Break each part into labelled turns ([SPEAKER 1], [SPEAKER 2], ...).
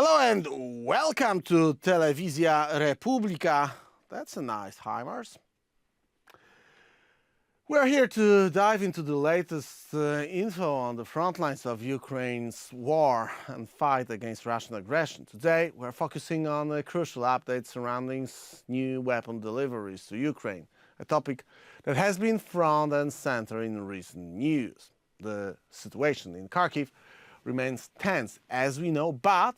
[SPEAKER 1] Hello and welcome to Telewizja Republika. That's a nice HIMARS. We're here to dive into the latest info on the front lines of Ukraine's war and fight against Russian aggression. Today, we're focusing on a crucial update surrounding new weapon deliveries to Ukraine, a topic that has been front and center in recent news. The situation in Kharkiv remains tense, as we know, but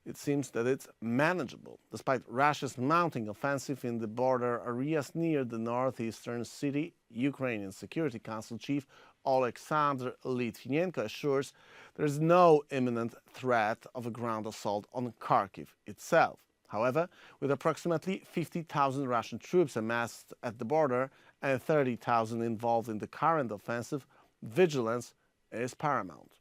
[SPEAKER 1] it seems that it's manageable, despite Russia's mounting offensive in the border areas near the northeastern city. Ukrainian Security Council Chief Alexander Litvinenko assures there is no imminent threat of a ground assault on Kharkiv itself. However, with approximately 50,000 Russian troops amassed at the border and 30,000 involved in the current offensive, vigilance is paramount.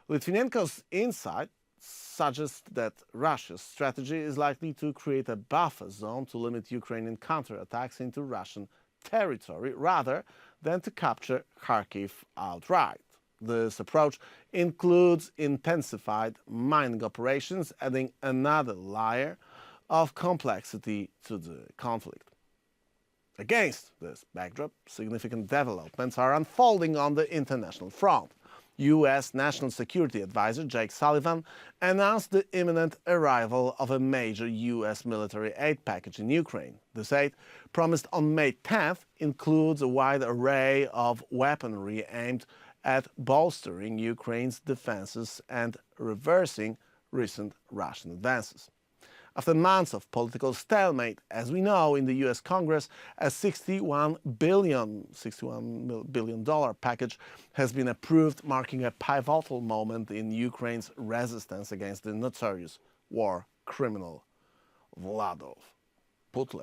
[SPEAKER 1] Litvinenko's insight suggests that Russia's strategy is likely to create a buffer zone to limit Ukrainian counterattacks into Russian territory rather than to capture Kharkiv outright. This approach includes intensified mining operations, adding another layer of complexity to the conflict. Against this backdrop, significant developments are unfolding on the international front. U.S. National Security Advisor Jake Sullivan announced the imminent arrival of a major U.S. military aid package in Ukraine. This aid, promised on May 10th, includes a wide array of weaponry aimed at bolstering Ukraine's defenses and reversing recent Russian advances. After months of political stalemate, as we know, in the U.S. Congress, a $61 billion package has been approved, marking a pivotal moment in Ukraine's resistance against the notorious war criminal Vladimir Putin.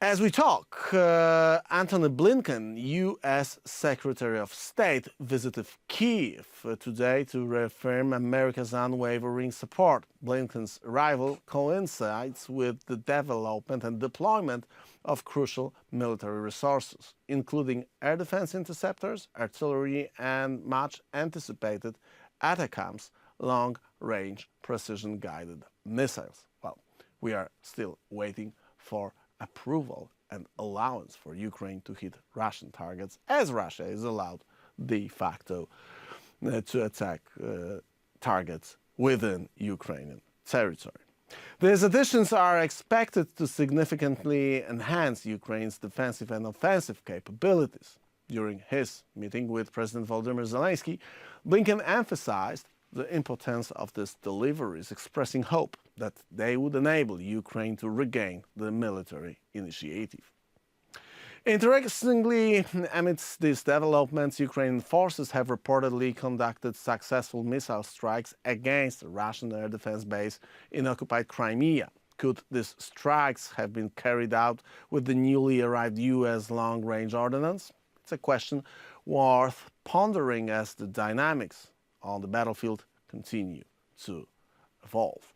[SPEAKER 1] As we talk, Anthony Blinken, U.S. Secretary of State, visited Kyiv today to reaffirm America's unwavering support. Blinken's arrival coincides with the development and deployment of crucial military resources, including air defense interceptors, artillery, and much-anticipated ATACMS long-range precision-guided missiles. Well, we are still waiting for approval and allowance for Ukraine to hit Russian targets, as Russia is allowed de facto to attack targets within Ukrainian territory. These additions are expected to significantly enhance Ukraine's defensive and offensive capabilities. During his meeting with President Volodymyr Zelensky, Blinken emphasized the importance of these deliveries, expressing hope that they would enable Ukraine to regain the military initiative. Interestingly, amidst these developments, Ukrainian forces have reportedly conducted successful missile strikes against a Russian air defense base in occupied Crimea. Could these strikes have been carried out with the newly arrived U.S. long-range ordnance? It's a question worth pondering as the dynamics on the battlefield continue to evolve.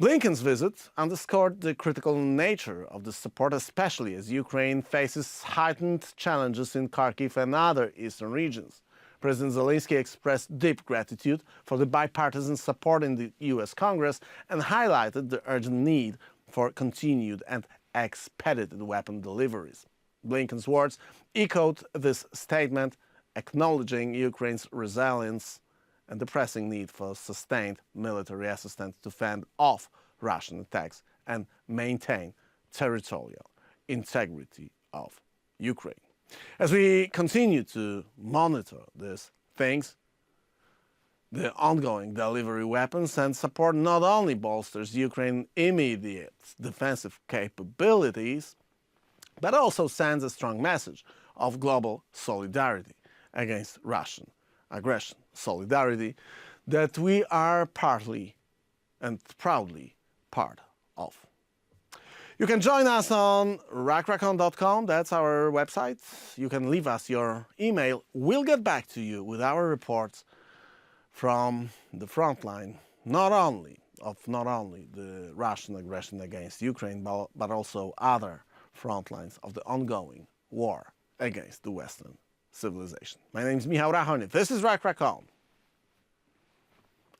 [SPEAKER 1] Blinken's visit underscored the critical nature of the support, especially as Ukraine faces heightened challenges in Kharkiv and other eastern regions. President Zelensky expressed deep gratitude for the bipartisan support in the U.S. Congress and highlighted the urgent need for continued and expedited weapon deliveries. Blinken's words echoed this statement, acknowledging Ukraine's resilience and the pressing need for sustained military assistance to fend off Russian attacks and maintain territorial integrity of Ukraine. As we continue to monitor these things, the ongoing delivery weapons and support not only bolsters Ukraine's immediate defensive capabilities, but also sends a strong message of global solidarity against Russian aggression, solidarity that we are partly and proudly part of. You can join us on rackracon.com, that's our website. You can leave us your email. We'll get back to you with our reports from the front line, not only the Russian aggression against Ukraine, but also other front lines of the ongoing war against the Western civilization. My name is Michał Rachonie. This is Rackracon.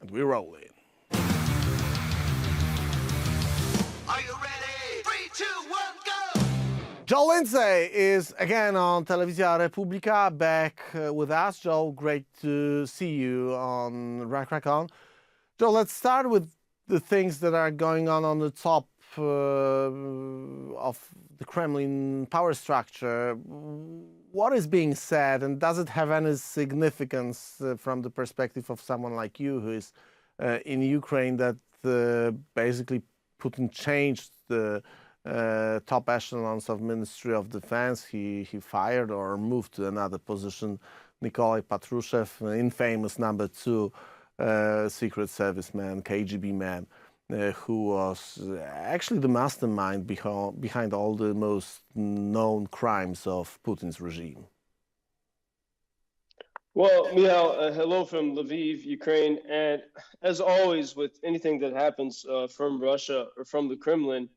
[SPEAKER 1] and we roll in.
[SPEAKER 2] Are you ready? 3, 2, 1, go!
[SPEAKER 1] Joe Lindsley is again on Telewizja Republika, back with us. Joe, great to see you on Rachon. Joe, let's start with the things that are going on the top of the Kremlin power structure. What is being said, and does it have any significance from the perspective of someone like you who is in Ukraine, that basically Putin changed the top echelons of Ministry of Defense? He fired or moved to another position Nikolai Patrushev, infamous number 2 Secret Service man, KGB man, who was actually the mastermind behind all the most known crimes of Putin's regime.
[SPEAKER 3] Well, Michal, hello from Lviv, Ukraine. And as always, with anything that happens from Russia or from the Kremlin,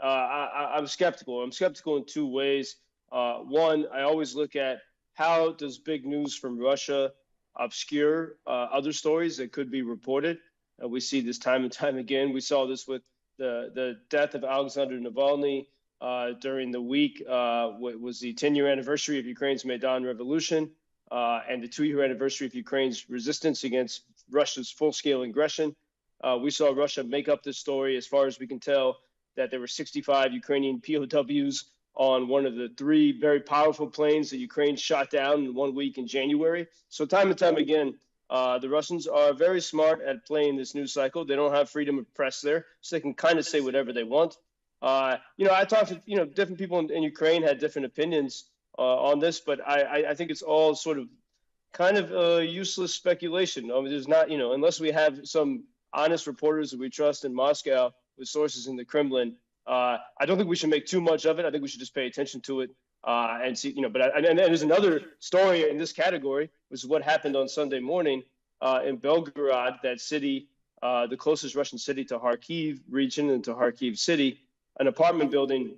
[SPEAKER 3] I'm skeptical. I'm skeptical in 2 ways. One, I always look at how does big news from Russia obscure other stories that could be reported. We see this time and time again. We saw this with the death of Alexander Navalny during the week. Was the 10-year anniversary of Ukraine's Maidan Revolution and the 2-year anniversary of Ukraine's resistance against Russia's full-scale aggression. We saw Russia make up this story, as far as we can tell, that there were 65 Ukrainian POWs on one of the 3 very powerful planes that Ukraine shot down in 1 week in January. So time and time again, the Russians are very smart at playing this news cycle. They don't have freedom of press there, so they can kind of say whatever they want. I talked to, different people in Ukraine had different opinions on this, but I think it's all sort of kind of useless speculation. I mean, there's not, unless we have some honest reporters that we trust in Moscow with sources in the Kremlin, I don't think we should make too much of it. I think we should just pay attention to it and see, and there's another story in this category, which is what happened on Sunday morning in Belgorod, that city, the closest Russian city to Kharkiv region and to Kharkiv city. An apartment building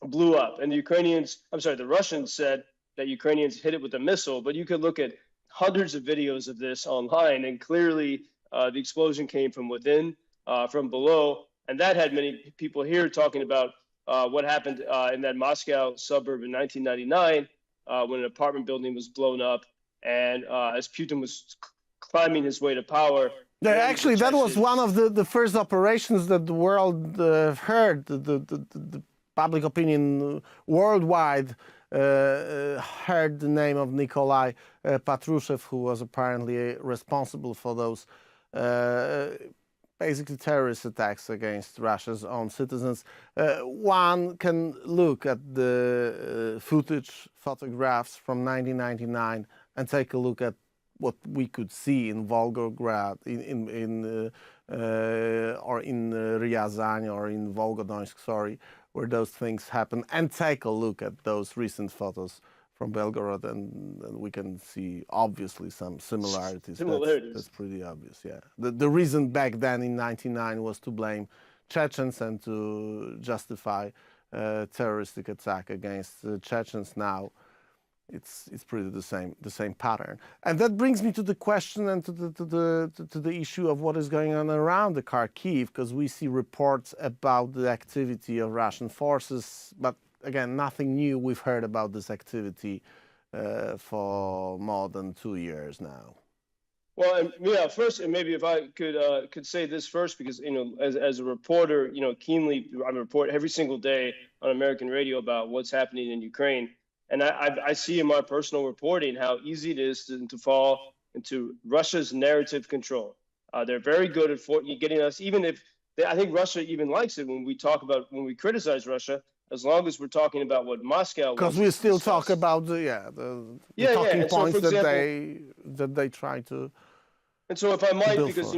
[SPEAKER 3] blew up, and the Russians said that Ukrainians hit it with a missile, but you could look at hundreds of videos of this online, and clearly the explosion came from within, from below. And that had many people here talking about what happened in that Moscow suburb in 1999 when an apartment building was blown up, and as Putin was climbing his way to power.
[SPEAKER 1] Yeah, actually, that was one of the first operations that the world heard. The public opinion worldwide heard the name of Nikolai Patrushev, who was apparently responsible for those basically terrorist attacks against Russia's own citizens. One can look at the photographs from 1999 and take a look at what we could see in Volgograd, or in Ryazan, or in Volgodonsk, where those things happen, and take a look at those recent photos from Belgorod, and we can see obviously some similarities. That's pretty obvious, yeah. The reason back then in 1999 was to blame Chechens and to justify terroristic attack against Chechens. Now it's pretty the same pattern. And that brings me to the question and to the issue of what is going on around the Kharkiv, because we see reports about the activity of Russian forces, but again, nothing new. We've heard about this activity for more than 2 years now.
[SPEAKER 3] Well, and yeah, first, and maybe if I could say this first, because as a reporter, keenly, I report every single day on American radio about what's happening in Ukraine, and I see in my personal reporting how easy it is to fall into Russia's narrative control. They're very good at getting us, even if I think Russia even likes it when we criticize Russia, as long as we're talking about what Moscow.
[SPEAKER 1] Because we still talk about the talking points, so that they try to.
[SPEAKER 3] And so, if I might, because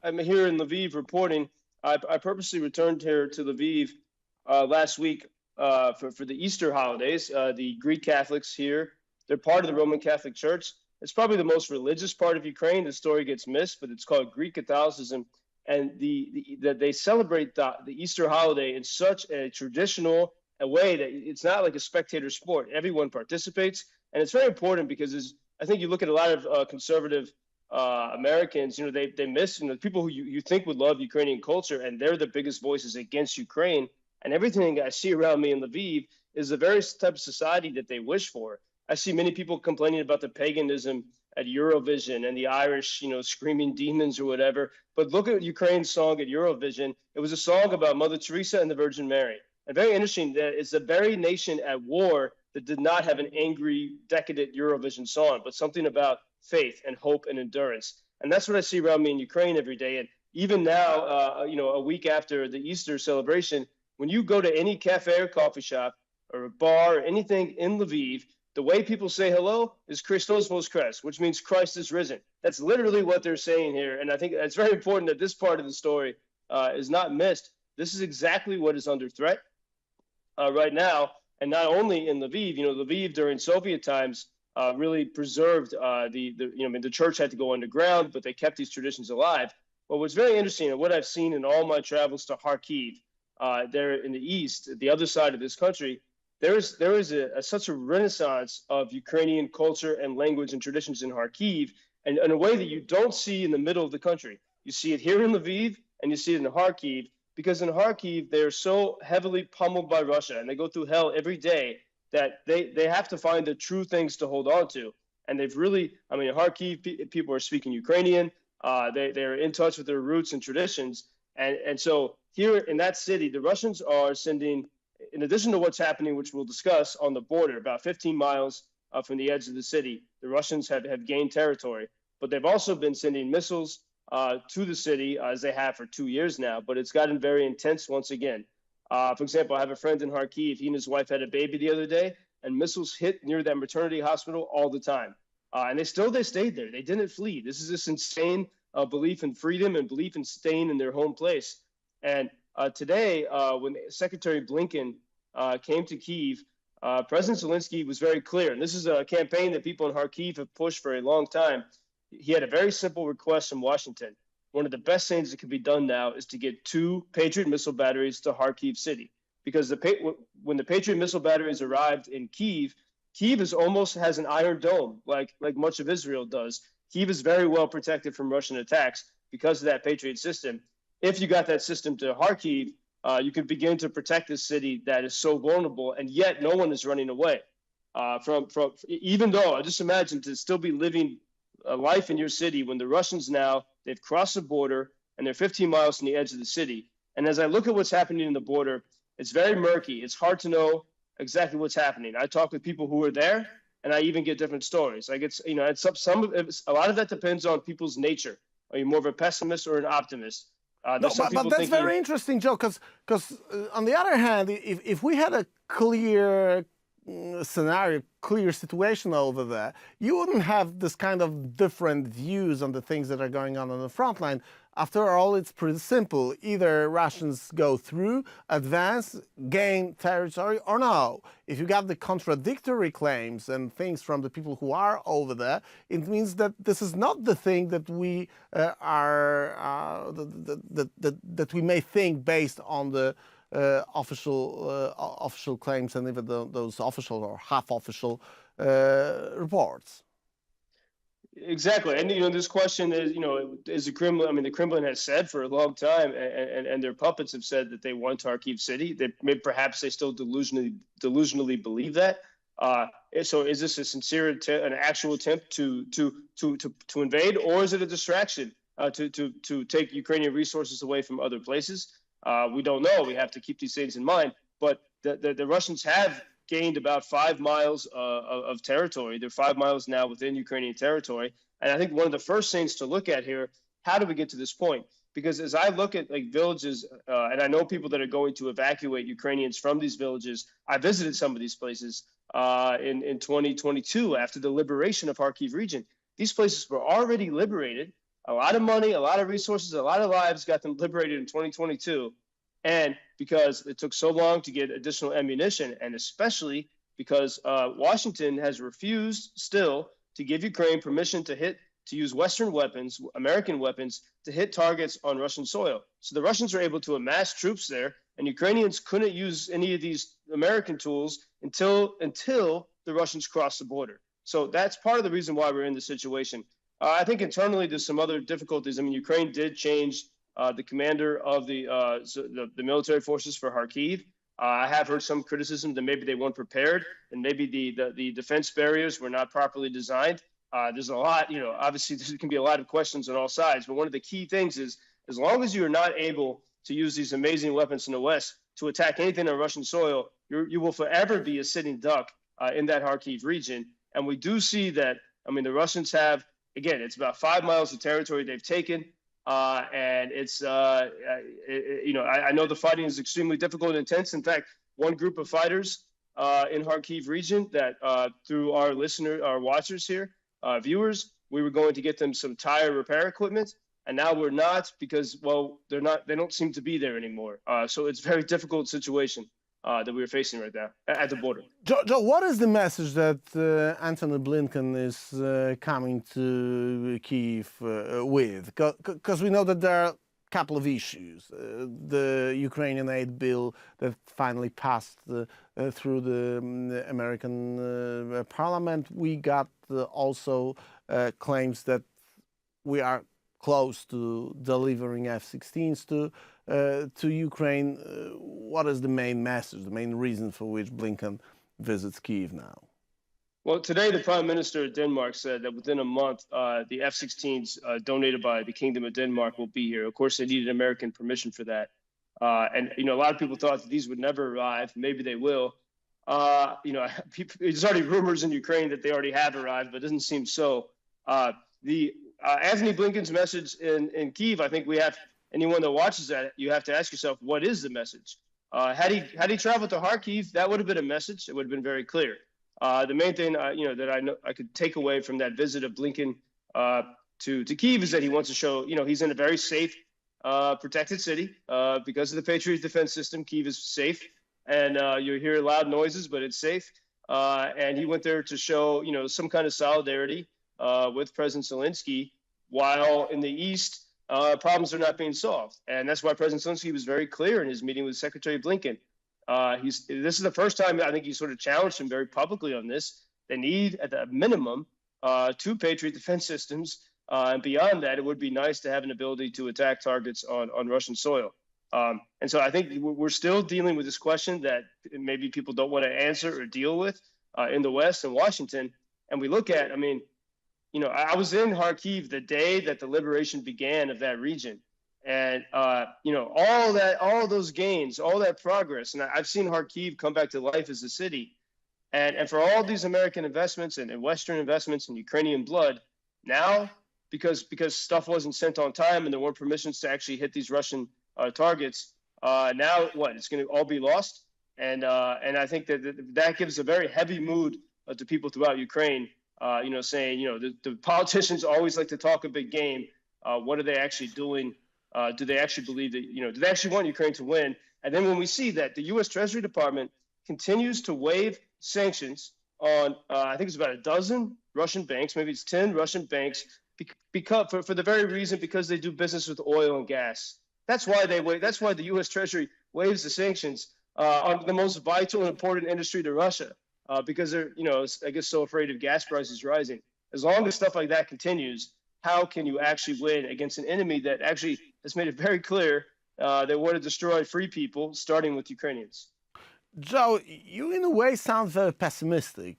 [SPEAKER 3] I'm here in Lviv reporting, I purposely returned here to Lviv last week for the Easter holidays. The Greek Catholics here, they're part of the Roman Catholic Church. It's probably the most religious part of Ukraine. The story gets missed, but it's called Greek Catholicism. And they celebrate the Easter holiday in such a traditional way that it's not like a spectator sport. Everyone participates, and it's very important because I think you look at a lot of conservative Americans, they miss, people who you think would love Ukrainian culture, and they're the biggest voices against Ukraine. And everything I see around me in Lviv is the very type of society that they wish for. I see many people complaining about the paganism at Eurovision and the Irish, screaming demons or whatever. But look at Ukraine's song at Eurovision. It was a song about Mother Teresa and the Virgin Mary. And very interesting that it's the very nation at war that did not have an angry, decadent Eurovision song, but something about faith and hope and endurance. And that's what I see around me in Ukraine every day. And even now, a week after the Easter celebration, when you go to any cafe or coffee shop or a bar or anything in Lviv, the way people say hello is Christos Voskres, which means Christ is risen. That's literally what they're saying here. And I think it's very important that this part of the story is not missed. This is exactly what is under threat right now. And not only in Lviv, Lviv during Soviet times really preserved the church had to go underground, but they kept these traditions alive. But what's very interesting, and what I've seen in all my travels to Kharkiv, there in the east, the other side of this country, there is such a renaissance of Ukrainian culture and language and traditions in Kharkiv, and in a way that you don't see in the middle of the country. You see it here in Lviv, and you see it in Kharkiv, because in Kharkiv, they're so heavily pummeled by Russia, and they go through hell every day that they have to find the true things to hold on to. And they've really, in Kharkiv, people are speaking Ukrainian. They're in touch with their roots and traditions. And so here in that city, the Russians are sending, in addition to what's happening, which we'll discuss on the border, about 15 miles from the edge of the city, the Russians have gained territory. But they've also been sending missiles to the city, as they have for 2 years now. But it's gotten very intense once again. For example, I have a friend in Kharkiv. He and his wife had a baby the other day, and missiles hit near that maternity hospital all the time. And they stayed there. They didn't flee. This is this insane belief in freedom and belief in staying in their home place. And today, when Secretary Blinken came to Kyiv, President Zelensky was very clear. And this is a campaign that people in Kharkiv have pushed for a long time. He had a very simple request from Washington. One of the best things that could be done now is to get 2 Patriot missile batteries to Kharkiv city. Because when the Patriot missile batteries arrived in Kyiv, Kyiv almost has an iron dome, like much of Israel does. Kyiv is very well protected from Russian attacks because of that Patriot system. If you got that system to Kharkiv, you could begin to protect this city that is so vulnerable, and yet no one is running away. Even though, I just imagine to still be living a life in your city when the Russians now, they've crossed the border and they're 15 miles from the edge of the city. And as I look at what's happening in the border, it's very murky. It's hard to know exactly what's happening. I talk with people who are there, and I even get different stories. Like a lot of that depends on people's nature. Are you more of a pessimist or an optimist?
[SPEAKER 1] But that's very interesting, Joe, because on the other hand, if we had a clear scenario, clear situation over there, you wouldn't have this kind of different views on the things that are going on the front line. After all, it's pretty simple. Either Russians go through, advance, gain territory, or no. If you got the contradictory claims and things from the people who are over there, it means that this is not the thing that we that we may think based on the official claims and even those official or half-official reports.
[SPEAKER 3] Exactly. And, this question is, is the Kremlin, the Kremlin has said for a long time, and their puppets have said that they want Kharkiv city. Perhaps they still delusionally believe that. So is this a sincere an actual attempt to invade, or is it a distraction to take Ukrainian resources away from other places? We don't know. We have to keep these things in mind. But the Russians have gained about 5 miles of territory. They're 5 miles now within Ukrainian territory. And I think one of the first things to look at here, how do we get to this point? Because as I look at villages, and I know people that are going to evacuate Ukrainians from these villages, I visited some of these places in 2022 after the liberation of Kharkiv region. These places were already liberated. A lot of money, a lot of resources, a lot of lives got them liberated in 2022. And because it took so long to get additional ammunition, and especially because Washington has refused still to give Ukraine permission to use Western weapons, American weapons, to hit targets on Russian soil. So the Russians are able to amass troops there, and Ukrainians couldn't use any of these American tools until the Russians crossed the border. So that's part of the reason why we're in this situation. I think internally there's some other difficulties. I mean, Ukraine did change the commander of the military forces for Kharkiv. I have heard some criticism that maybe they weren't prepared and maybe the defense barriers were not properly designed. There's a lot, obviously there can be a lot of questions on all sides, but one of the key things is as long as you're not able to use these amazing weapons in the West to attack anything on Russian soil, you will forever be a sitting duck in that Kharkiv region. And we do see that, I mean, the Russians have, again, it's about 5 miles of territory they've taken. And it's, I know the fighting is extremely difficult and intense. In fact, one group of fighters in Kharkiv region that through our watchers here, viewers, we were going to get them some tire repair equipment. And now we're not because, well, they don't seem to be there anymore. So it's a very difficult situation that we're facing right now at the border.
[SPEAKER 1] Joe, what is the message that Anthony Blinken is coming to Kyiv with? Because we know that there are a couple of issues. The Ukrainian aid bill that finally passed through the American Parliament. We got also claims that we are close to delivering F-16s to Ukraine. What is the main message, the main reason for which Blinken visits Kyiv now?
[SPEAKER 3] Well, today the Prime Minister of Denmark said that within a month, the F-16s donated by the Kingdom of Denmark will be here. Of course, they needed American permission for that. And, a lot of people thought that these would never arrive. Maybe they will. There's already rumors in Ukraine that they already have arrived, but it doesn't seem so. Anthony Blinken's message in Kyiv, I think anyone that watches that, you have to ask yourself, what is the message? Had he traveled to Kharkiv, that would have been a message. It would have been very clear. The main thing, that I could take away from that visit of Blinken to Kyiv is that he wants to show, he's in a very safe, protected city because of the Patriot defense system. Kyiv is safe, and you hear loud noises, but it's safe. And he went there to show, some kind of solidarity with President Zelensky, while in the East, problems are not being solved. And that's why President Zelensky was very clear in his meeting with Secretary Blinken. This is the first time I think he sort of challenged him very publicly on this. They need, at the minimum, 2 Patriot defense systems. And beyond that, it would be nice to have an ability to attack targets on Russian soil. And so I think we're still dealing with this question that maybe people don't want to answer or deal with in the West and Washington. And we look at, I was in Kharkiv the day that the liberation began of that region. And, all those gains, all that progress, and I've seen Kharkiv come back to life as a city. And for all these American investments and Western investments and Ukrainian blood, now, because stuff wasn't sent on time and there weren't permissions to actually hit these Russian targets, now what? It's going to all be lost. And I think that gives a very heavy mood to people throughout Ukraine. Saying, the politicians always like to talk a big game. What are they actually doing? Do they actually believe that, do they actually want Ukraine to win? And then when we see that the U.S. Treasury Department continues to waive sanctions on, I think it's about a dozen Russian banks, maybe it's 10 Russian banks, for the very reason because they do business with oil and gas. That's why that's why the U.S. Treasury waives the sanctions on the most vital and important industry to Russia. Because they're, I guess, so afraid of gas prices rising. As long as stuff like that continues, how can you actually win against an enemy that actually has made it very clear they want to destroy free people, starting with Ukrainians?
[SPEAKER 1] Joe, you in a way sound very pessimistic.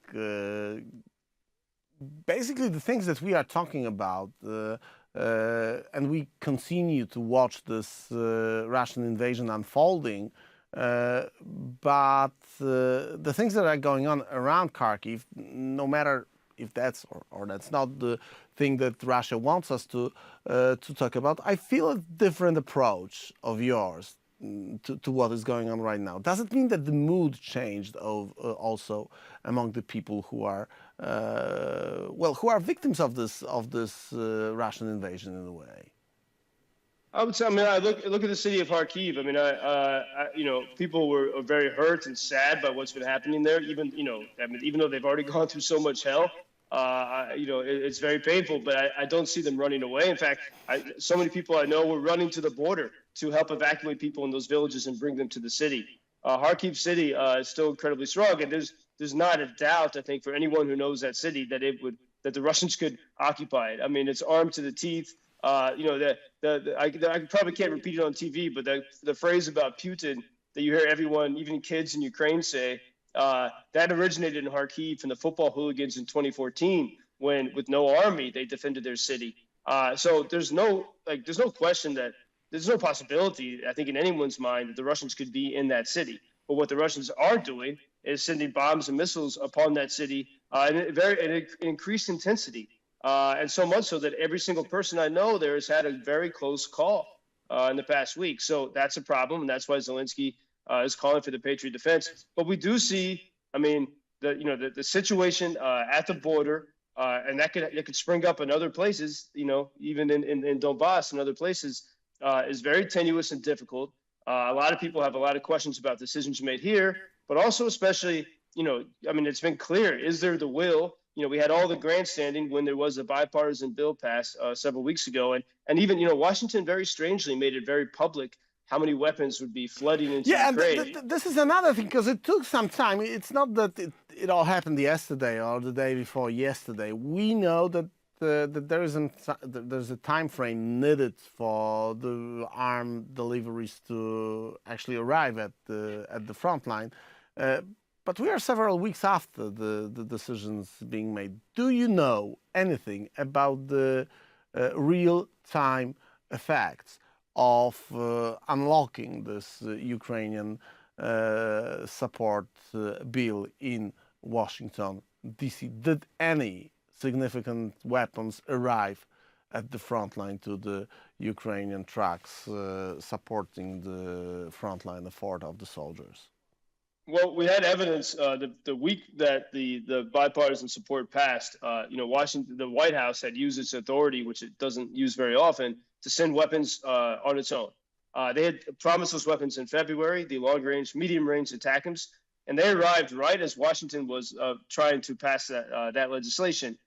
[SPEAKER 1] Basically, the things that we are talking about, and we continue to watch this Russian invasion unfolding, but the things that are going on around Kharkiv, no matter if that's or that's not the thing that Russia wants us to talk about, I feel a different approach of yours to what is going on right now. Does it mean that the mood changed also among the people who are victims of this Russian invasion in a way?
[SPEAKER 3] I would say, I look at the city of Kharkiv. People were very hurt and sad by what's been happening there. Even though they've already gone through so much hell, it's very painful. But I don't see them running away. In fact, so many people I know were running to the border to help evacuate people in those villages and bring them to the city. Kharkiv city is still incredibly strong, and there's not a doubt, I think, for anyone who knows that city that it would that the Russians could occupy it. I mean, it's armed to the teeth. I probably can't repeat it on TV, but the phrase about Putin that you hear everyone, even kids in Ukraine, say, that originated in Kharkiv from the football hooligans in 2014, when with no army they defended their city. So there's no question that there's no possibility, I think, in anyone's mind that the Russians could be in that city. But what the Russians are doing is sending bombs and missiles upon that city in increased intensity. And so much so that every single person I know there has had a very close call in the past week. So that's a problem, and that's why Zelensky is calling for the Patriot defense. But we do see, I mean, the situation at the border, and that could spring up in other places, even in Donbass and other places, is very tenuous and difficult. A lot of people have a lot of questions about decisions made here, but also especially, it's been clear, is there the will? We had all the grandstanding when there was a bipartisan bill passed several weeks ago. And even, Washington very strangely made it very public how many weapons would be flooding into Ukraine.
[SPEAKER 1] And this is another thing, because it took some time. It's not that it all happened yesterday or the day before yesterday. We know that there's a time frame needed for the armed deliveries to actually arrive at the front line. But we are several weeks after the decisions being made. Do you know anything about the real-time effects of unlocking this Ukrainian support bill in Washington, D.C.? Did any significant weapons arrive at the front line to the Ukrainian trucks supporting the frontline effort of the soldiers?
[SPEAKER 3] Well, we had evidence the week that the bipartisan support passed. Washington, the White House had used its authority, which it doesn't use very often, to send weapons on its own. They had promised those weapons in February, the long-range, medium-range ATACMS, and they arrived right as Washington was trying to pass that legislation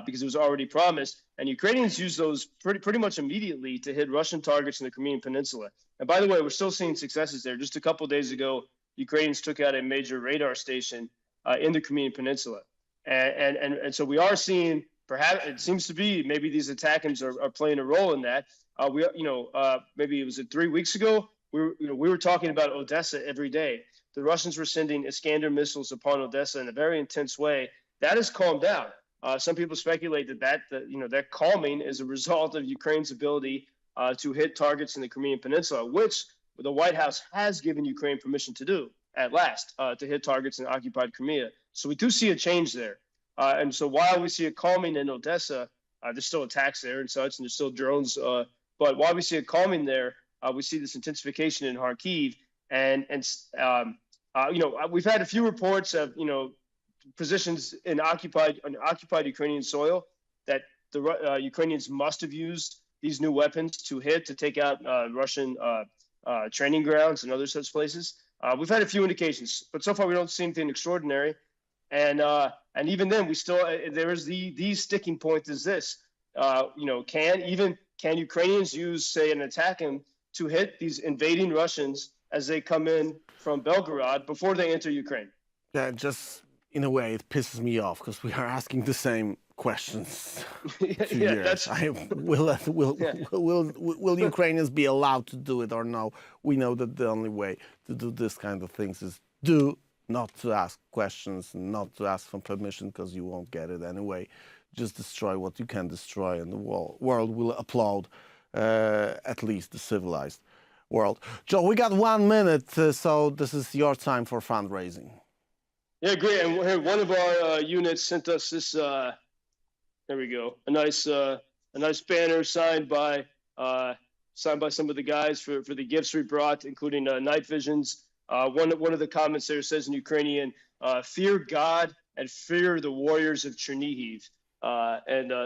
[SPEAKER 3] because it was already promised. And Ukrainians used those pretty much immediately to hit Russian targets in the Crimean Peninsula. And by the way, we're still seeing successes there. Just a couple of days ago, Ukrainians took out a major radar station in the Crimean Peninsula. And so we are seeing, perhaps it seems to be, maybe these ATACMS are playing a role in that. Maybe it was 3 weeks ago, we were talking about Odessa every day. The Russians were sending Iskander missiles upon Odessa in a very intense way. That has calmed down. Some people speculate that calming is a result of Ukraine's ability to hit targets in the Crimean Peninsula, which the White House has given Ukraine permission to do at last, to hit targets in occupied Crimea. So we do see a change there. And so while we see a calming in Odessa, there's still attacks there and such, and there's still drones. But while we see a calming there, we see this intensification in Kharkiv. We've had a few reports of, positions in occupied Ukrainian soil that the Ukrainians must have used these new weapons to take out Russian training grounds and other such places. We've had a few indications, but so far we don't see anything extraordinary. And even then, we still there is the sticking point is this. Can Ukrainians use, say, an ATACMS to hit these invading Russians as they come in from Belgorod before they enter Ukraine?
[SPEAKER 1] Yeah, just in a way, it pisses me off because we are asking the same questions 2 years. Will Ukrainians be allowed to do it or no? We know that the only way to do this kind of things is not to ask questions, not to ask for permission because you won't get it anyway. Just destroy what you can destroy, and the world will applaud, at least the civilized world. Joe, we got 1 minute, so this is your time for fundraising.
[SPEAKER 3] Yeah, great. And here, one of our units sent us this. There we go. A nice banner signed by some of the guys for the gifts we brought, including night visions. One of the comments there says in Ukrainian, "Fear God and fear the warriors of Chernihiv."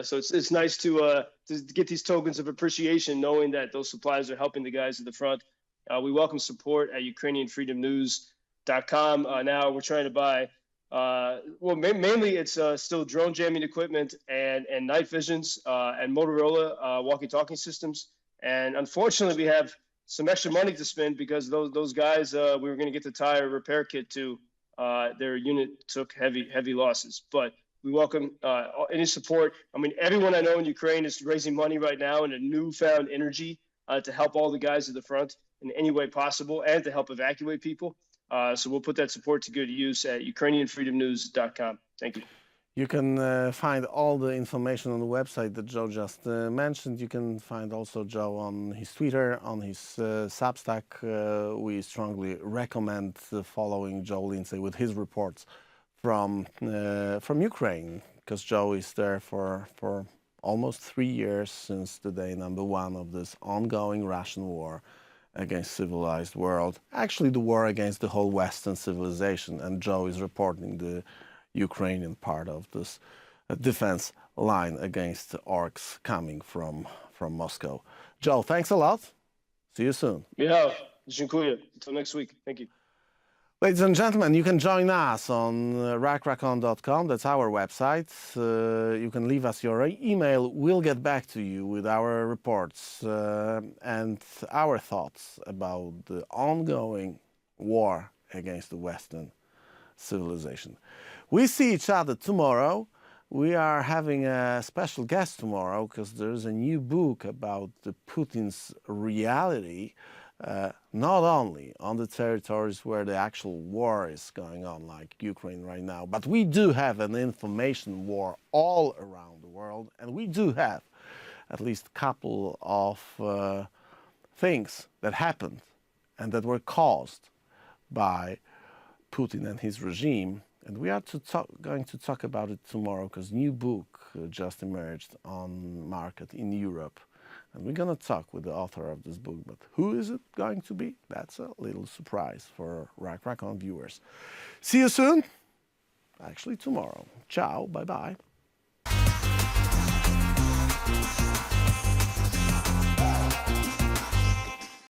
[SPEAKER 3] So it's nice to get these tokens of appreciation, knowing that those supplies are helping the guys at the front. We welcome support at UkrainianFreedomNews.com. Now we're trying to buy, mainly it's still drone jamming equipment and night visions and Motorola walkie-talkie systems. And unfortunately, we have some extra money to spend because those guys we were going to get the tire repair kit to. Their unit took heavy losses, but We welcome any support. I mean, everyone I know in Ukraine is raising money right now in a newfound energy to help all the guys at the front in any way possible and to help evacuate people. So we'll put that support to good use at ukrainianfreedomnews.com. Thank you.
[SPEAKER 1] You can find all the information on the website that Joe just mentioned. You can find also Joe on his Twitter, on his Substack. We strongly recommend following Joe Lindsley with his reports from Ukraine, because Joe is there for almost 3 years since the day #1 of this ongoing Russian war against civilized world. Actually, the war against the whole Western civilization, and Joe is reporting the Ukrainian part of this defense line against orcs coming from Moscow. Joe, thanks a lot. See you soon.
[SPEAKER 3] Yeah, dziękuję. Until next week. Thank you.
[SPEAKER 1] Ladies and gentlemen, you can join us on rachon.com. That's our website. You can leave us your email. We'll get back to you with our reports and our thoughts about the ongoing war against the Western civilization. We see each other tomorrow. We are having a special guest tomorrow because there's a new book about Putin's reality, not only on the territories where the actual war is going on, like Ukraine right now, but we do have an information war all around the world, and we do have at least a couple of things that happened and that were caused by Putin and his regime. And we are going to talk about it tomorrow because new book just emerged on market in Europe. And we're going to talk with the author of this book. But who is it going to be? That's a little surprise for Rachon viewers. See you soon. Actually, tomorrow. Ciao. Bye-bye.